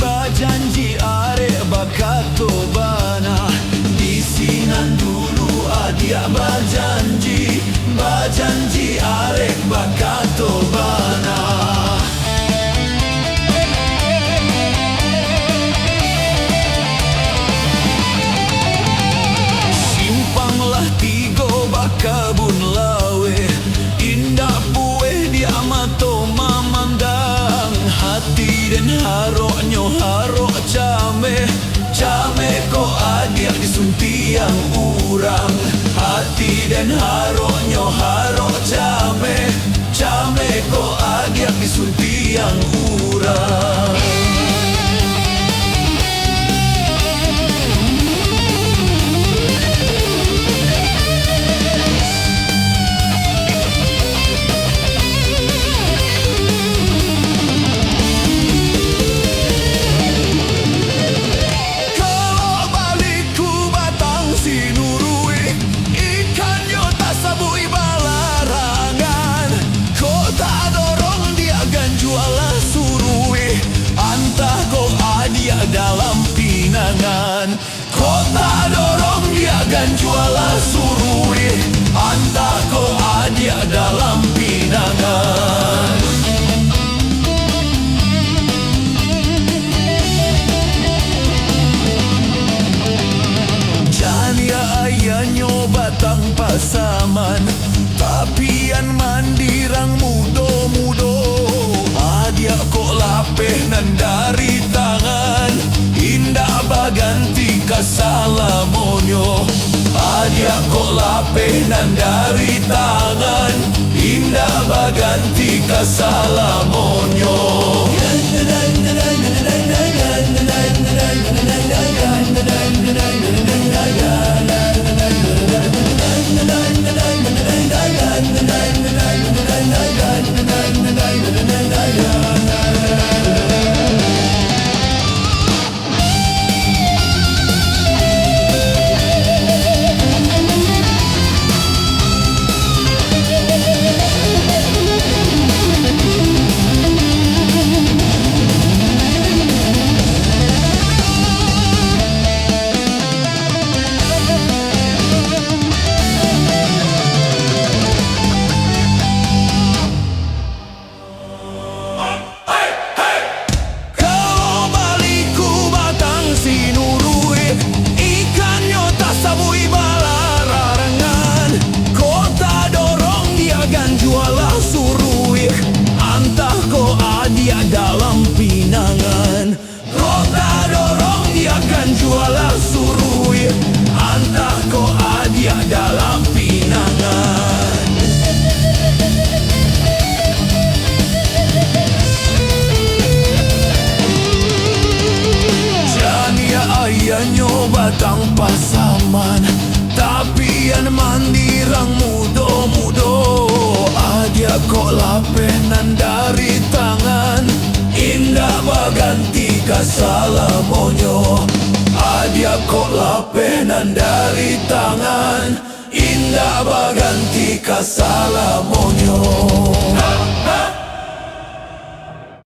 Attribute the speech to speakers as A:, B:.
A: bajanji arek bakato bana. Di sinan dulu adia bajanji arek bakato bana. Simpanglah tigo bakabun lawe, indah pueh dia mato mamandang. Hati dan haroknya harok came ko adia disuntiang urang. Hati dan haroknya harok came ko adia disuntiang urang. Dalam pinangan kota dorong dia gan jualah surui, antah ko adia dalam pinangan. Jania ayah batang pasaman, tapian mandirang mudo adia ko lapeh nan dari tangan. Indah baganti kasalamonyo, adia ko lapeh nan dari tangan. Indah baganti kasalamonyo. Dalam pinangan kota dorong dia kan jualah surui, antah ko adia dalam pinangan. Jania ayahnya batang pasaman, tapian mandirang mudo adia ko lapenan dari tangan. Indah baganti kasalamonyo, adia ko lapenan dari tangan. Indah baganti kasalamonyo.